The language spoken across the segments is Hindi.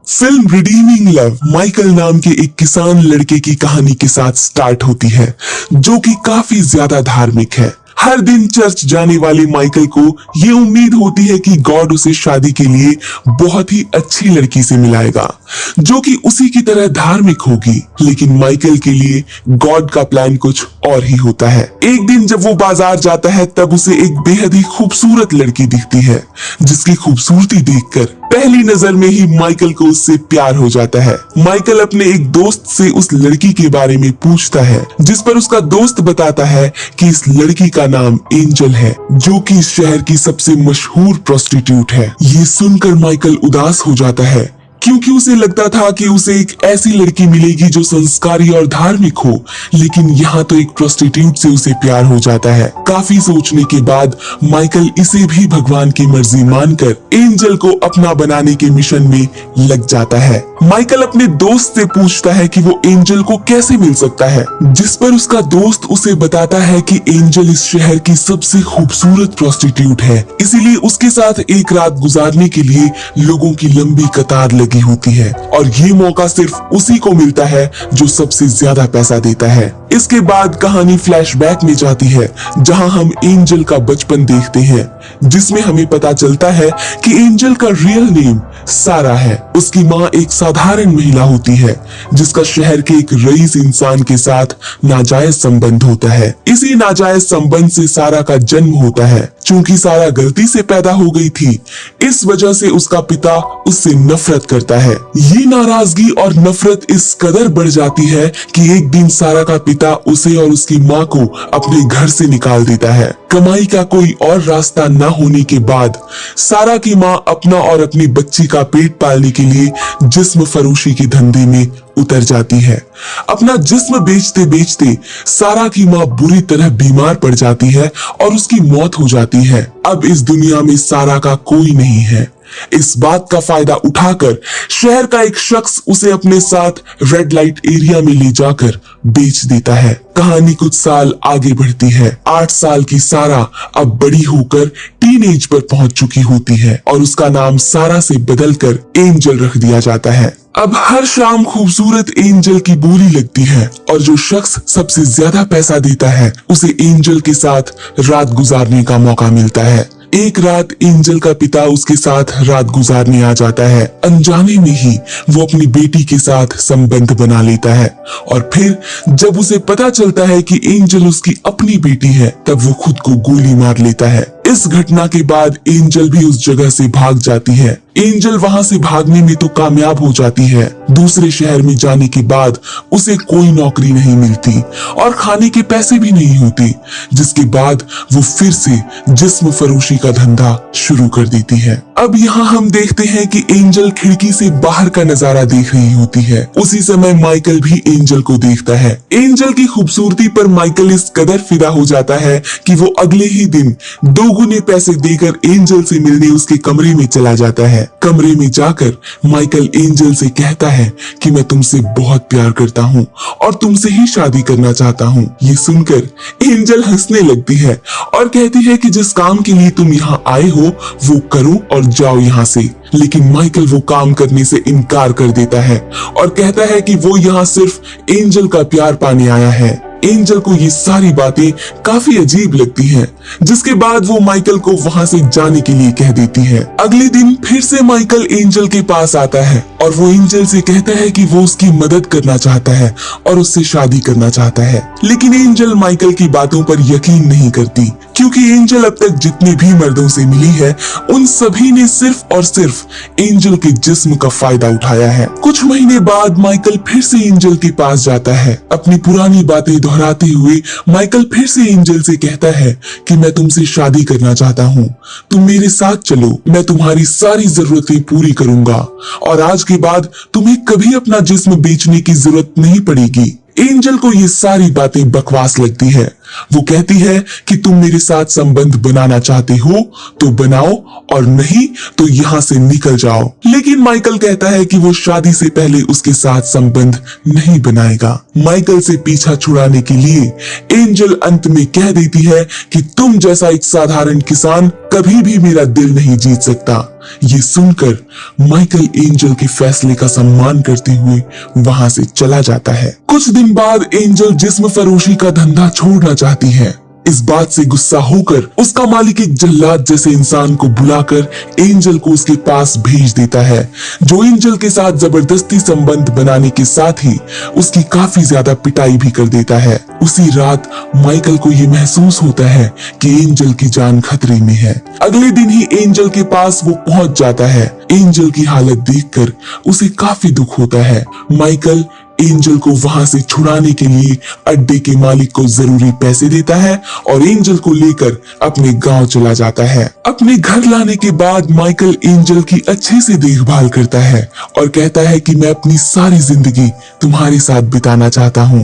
फिल्म रिडीमिंग लव माइकल नाम के एक किसान लड़के की कहानी के साथ स्टार्ट होती है, जो कि काफी ज्यादा धार्मिक है। हर दिन चर्च जाने वाले माइकल को ये उम्मीद होती है कि गॉड उसे शादी के लिए बहुत ही अच्छी लड़की से मिलाएगा, जो कि उसी की तरह धार्मिक होगी। लेकिन माइकल के लिए गॉड का प्लान कुछ और ही होता है। एक दिन जब वो बाजार जाता है, तब उसे एक बेहद ही खूबसूरत लड़की दिखती है, जिसकी खूबसूरती देखकर पहली नजर में ही माइकल को उससे प्यार हो जाता है। माइकल अपने एक दोस्त से उस लड़की के बारे में पूछता है, जिस पर उसका दोस्त बताता है कि इस लड़की का नाम एंजल है, जो कि इस शहर की सबसे मशहूर प्रोस्टिट्यूट है। ये सुनकर माइकल उदास हो जाता है, क्योंकि उसे लगता था कि उसे एक ऐसी लड़की मिलेगी जो संस्कारी और धार्मिक हो, लेकिन यहाँ तो एक प्रोस्टिट्यूट से उसे प्यार हो जाता है। काफी सोचने के बाद माइकल इसे भी भगवान की मर्जी मानकर एंजल को अपना बनाने के मिशन में लग जाता है। माइकल अपने दोस्त से पूछता है कि वो एंजल को कैसे मिल सकता है, जिस पर उसका दोस्त उसे बताता है कि एंजल इस शहर की सबसे खूबसूरत प्रोस्टिट्यूट है, इसीलिए उसके साथ एक रात गुजारने के लिए लोगों की लंबी कतार लगी होती है, और ये मौका सिर्फ उसी को मिलता है जो सबसे ज्यादा पैसा देता है। इसके बाद कहानी फ्लैशबैक में जाती है, जहां हम एंजल का बचपन देखते हैं, जिसमें हमें पता चलता है कि एंजल का रियल नेम सारा है। उसकी माँ एक साधारण महिला होती है, जिसका शहर के एक रईस इंसान के साथ नाजायज संबंध होता है। इसी नाजायज संबंध से सारा का जन्म होता है। चूंकि सारा गलती से पैदा हो गई थी, इस वजह से उसका पिता उससे नफरत करता है। ये नाराजगी और नफरत इस कदर बढ़ जाती है कि एक दिन सारा का पिता उसे और उसकी माँ को अपने घर से निकाल देता है। कमाई का कोई और रास्ता न होने के बाद सारा की माँ अपना और अपनी बच्ची का पेट पालने के लिए जिस्म फरोशी के धंधे में उतर जाती है। अपना जिस्म बेचते बेचते सारा की माँ बुरी तरह बीमार पड़ जाती है और उसकी मौत हो जाती है। अब इस दुनिया में सारा का कोई नहीं है। इस बात का फायदा उठाकर शहर का एक शख्स उसे अपने साथ रेड लाइट एरिया में ले जाकर बेच देता है। कहानी कुछ साल आगे बढ़ती है। 8 साल की सारा अब बड़ी होकर टीनेज पर पहुंच चुकी होती है, और उसका नाम सारा से बदलकर एंजल रख दिया जाता है। अब हर शाम खूबसूरत एंजल की बोली लगती है, और जो शख्स सबसे ज्यादा पैसा देता है, उसे एंजल के साथ रात गुजारने का मौका मिलता है। एक रात एंजल का पिता उसके साथ रात गुजारने आ जाता है। अनजाने में ही वो अपनी बेटी के साथ संबंध बना लेता है, और फिर जब उसे पता चलता है कि एंजल उसकी अपनी बेटी है, तब वो खुद को गोली मार लेता है। इस घटना के बाद एंजल भी उस जगह से भाग जाती है। एंजल वहां से भागने में तो कामयाब हो जाती है। दूसरे शहर में जाने के बाद उसे कोई नौकरी नहीं मिलती और खाने के पैसे भी नहीं होते, जिसके बाद वो फिर से जिस्म फरोशी का धंधा शुरू कर देती है। अब यहाँ हम देखते हैं कि एंजल खिड़की से बाहर का नजारा देख रही होती है। उसी समय माइकल भी एंजल को देखता है। एंजल की खूबसूरती पर माइकल इस कदर फिदा हो जाता है कि वो अगले ही दिन 2 गुने पैसे देकर एंजल से मिलने उसके कमरे में चला जाता है। कमरे में जाकर माइकल एंजल से कहता है कि मैं तुमसे बहुत प्यार करता हूँ और तुमसे ही शादी करना चाहता हूँ। ये सुनकर एंजल हंसने लगती है और कहती है कि जिस काम के लिए तुम यहाँ आए हो वो करो और जाओ यहाँ से। लेकिन माइकल वो काम करने से इनकार कर देता है और कहता है कि वो यहाँ सिर्फ एंजल का प्यार पाने आया है। एंजल को ये सारी बातें काफी अजीब लगती हैं, जिसके बाद वो माइकल को वहां से जाने के लिए कह देती है। अगले दिन फिर से माइकल एंजल के पास आता है और वो एंजल से कहता है कि वो उसकी मदद करना चाहता है और उससे शादी करना चाहता है। लेकिन एंजल माइकल की बातों पर यकीन नहीं करती, क्योंकि एंजल अब तक जितने भी मर्दों से मिली है, उन सभी ने सिर्फ और सिर्फ एंजल के जिस्म का फायदा उठाया है। कुछ महीने बाद माइकल फिर से एंजल के पास जाता है। अपनी पुरानी बातें दोहराते हुए माइकल फिर से एंजल से कहता है कि मैं तुमसे शादी करना चाहता हूँ, तुम मेरे साथ चलो, मैं तुम्हारी सारी जरूरतें पूरी करूंगा और आज के बाद तुम्हें कभी अपना जिस्म बेचने की जरूरत नहीं पड़ेगी। एंजल को ये सारी बातें बकवास लगती है वो कहती है कि तुम मेरे साथ संबंध बनाना चाहते हो तो बनाओ और नहीं तो यहाँ से निकल जाओ। लेकिन माइकल कहता है कि वो शादी से पहले उसके साथ संबंध नहीं बनाएगा। माइकल से पीछा छुड़ाने के लिए एंजल अंत में कह देती है कि तुम जैसा एक साधारण किसान कभी भी मेरा दिल नहीं जीत सकता। ये सुनकर माइकल एंजल के फैसले का सम्मान करते हुए वहां से चला जाता है। कुछ दिन बाद एंजल जिस्म फरोशी का धंधा छोड़ना चाहती है। इस बात से गुस्सा होकर उसका मालिक एक जल्लाद जैसे इंसान को बुलाकर एंजल को उसके पास भेज देता है, जो एंजल के साथ जबरदस्ती संबंध बनाने के साथ ही उसकी काफी ज्यादा पिटाई भी कर देता है। उसी रात माइकल को ये महसूस होता है कि एंजल की जान खतरे में है। अगले दिन ही एंजल के पास वो पहुंच जाता है। एंजल की हालत देखकर उसे काफी दुख होता है। माइकल एंजल को वहां से छुड़ाने के लिए अड्डे के मालिक को जरूरी पैसे देता है और एंजल को लेकर अपने गांव चला जाता है। अपने घर लाने के बाद माइकल एंजल की अच्छे से देखभाल करता है और कहता है कि मैं अपनी सारी जिंदगी तुम्हारे साथ बिताना चाहता हूँ।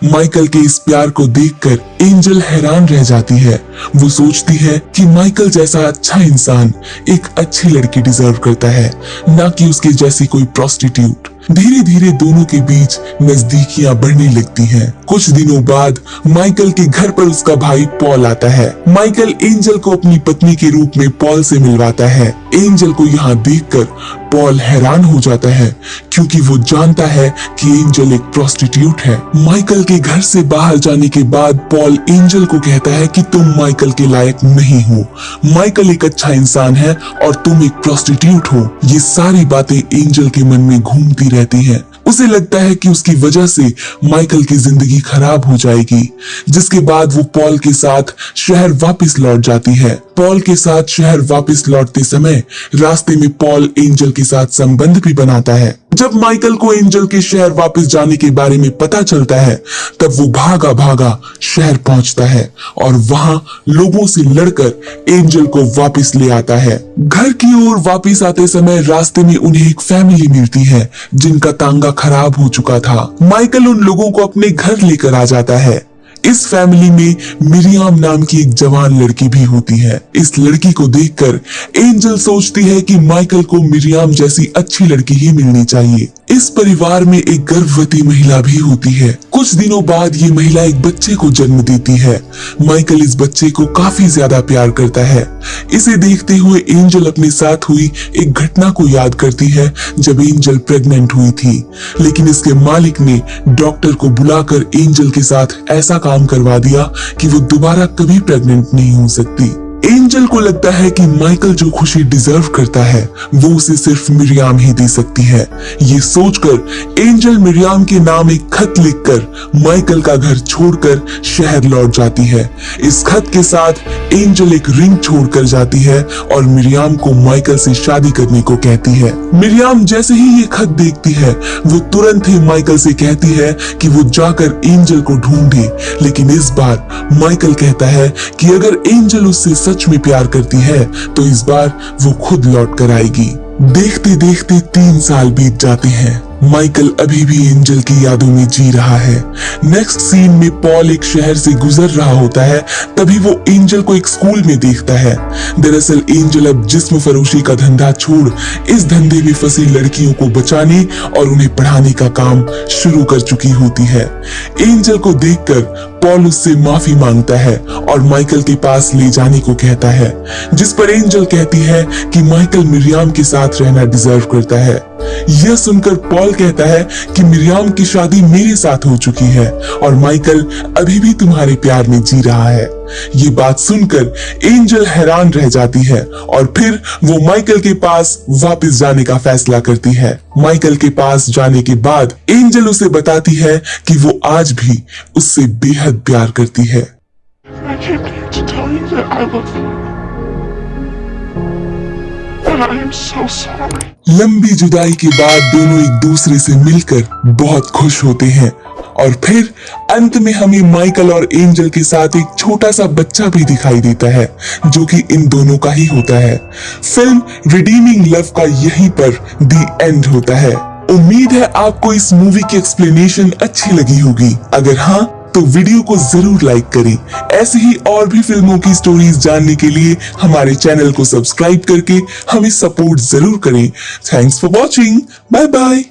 माइकल के इस प्यार को देखकर एंजल हैरान रह जाती है। वो सोचती है कि माइकल जैसा अच्छा इंसान एक अच्छी लड़की डिजर्व करता है, ना कि उसके जैसी कोई प्रोस्टिट्यूट। धीरे धीरे दोनों के बीच नजदीकियां बढ़ने लगती हैं। कुछ दिनों बाद माइकल के घर पर उसका भाई पॉल आता है। माइकल एंजल को अपनी पत्नी के रूप में पॉल से मिलवाता है। एंजल को यहाँ देखकर पॉल हैरान हो जाता है, क्योंकि वो जानता है कि एंजल एक प्रोस्टिट्यूट है। माइकल के घर से बाहर जाने के बाद पॉल एंजल को कहता है कि तुम माइकल के लायक नहीं हो। माइकल एक अच्छा इंसान है और तुम एक प्रोस्टिट्यूट हो। ये सारी बातें एंजल के मन में घूमती रहती हैं। उसे लगता है कि उसकी वजह से माइकल की जिंदगी खराब हो जाएगी, जिसके बाद वो पॉल के साथ शहर वापस लौट जाती है। पॉल के साथ शहर वापस लौटते समय रास्ते में पॉल एंजल के साथ संबंध भी बनाता है। जब माइकल को एंजल के शहर वापस जाने के बारे में पता चलता है, तब वो भागा भागा शहर पहुंचता है और वहां लोगों से लड़कर एंजल को वापस ले आता है। घर की ओर वापस आते समय रास्ते में उन्हें एक फैमिली मिलती है जिनका तांगा खराब हो चुका था। माइकल उन लोगों को अपने घर लेकर आ जाता है। इस फैमिली में मिरियाम नाम की एक जवान लड़की भी होती है। इस लड़की को देखकर एंजल सोचती है कि माइकल को मिरियाम जैसी अच्छी लड़की ही मिलनी चाहिए। इस परिवार में एक गर्भवती महिला भी होती है। कुछ दिनों बाद ये महिला एक बच्चे को जन्म देती है। माइकल इस बच्चे को काफी ज्यादा प्यार करता है। इसे देखते हुए एंजल अपने साथ हुई एक घटना को याद करती है जब एंजल प्रेग्नेंट हुई थी, लेकिन इसके मालिक ने डॉक्टर को बुलाकर एंजल के साथ ऐसा काम करवा दिया कि वो दोबारा कभी प्रेग्नेंट नहीं हो सकती। एंजल को लगता है कि माइकल जो खुशी डिजर्व करता है वो उसे सिर्फ मिरियाम ही दे सकती है। ये सोचकर एंजल मिरियाम के नाम एक खत लिखकर माइकल का घर छोड़कर शहर लौट जाती है। इस खत के साथ एंजल एक रिंग छोड़कर जाती है और मिरियाम को माइकल से शादी करने को कहती है। मिरियाम जैसे ही ये खत देखती है, वो तुरंत ही माइकल से कहती है कि वो जाकर एंजल को ढूंढे, लेकिन इस बार माइकल कहता है कि अगर एंजल उससे सच में प्यार करती है तो इस बार वो खुद लौट कर आएगी। देखते देखते 3 साल बीत जाते हैं। माइकल अभी भी एंजल की यादों में जी रहा है। नेक्स्ट सीन में पॉल एक शहर से गुजर रहा होता है, तभी वो एंजल को एक स्कूल में देखता है। दरअसल एंजल अब जिस्म फरोशी का धंधा छोड़ इस धंधे में फंसी लड़कियों को बचाने और उन्हें पढ़ाने का काम शुरू कर चुकी होती है। एंजल को देखकर पॉल उससे माफी मांगता है और माइकल के पास ले जाने को कहता है, जिस पर एंजल कहती है कि माइकल मिरियाम के साथ रहना डिजर्व करता है। यह सुनकर पॉल कहता है कि मिरियाम की शादी मेरे साथ हो चुकी है और माइकल अभी भी तुम्हारे प्यार में जी रहा है। ये बात सुनकर एंजल हैरान रह जाती है और फिर वो माइकल के पास वापस जाने का फैसला करती है। माइकल के पास जाने के बाद एंजल उसे बताती है कि वो आज भी उससे बेहद प्यार करती है। लंबी जुदाई के बाद दोनों एक दूसरे से मिलकर बहुत खुश होते हैं और फिर अंत में हमें माइकल और एंजल के साथ एक छोटा सा बच्चा भी दिखाई देता है, जो कि इन दोनों का ही होता है। फिल्म रिडीमिंग लव का यहीं पर दी एंड होता है। उम्मीद है आपको इस मूवी की एक्सप्लेनेशन अच्छी लगी होगी। अगर हाँ, तो तो वीडियो को जरूर लाइक करें। ऐसी ही और भी फिल्मों की स्टोरीज जानने के लिए हमारे चैनल को सब्सक्राइब करके हमें सपोर्ट जरूर करें। Thanks for watching. Bye bye.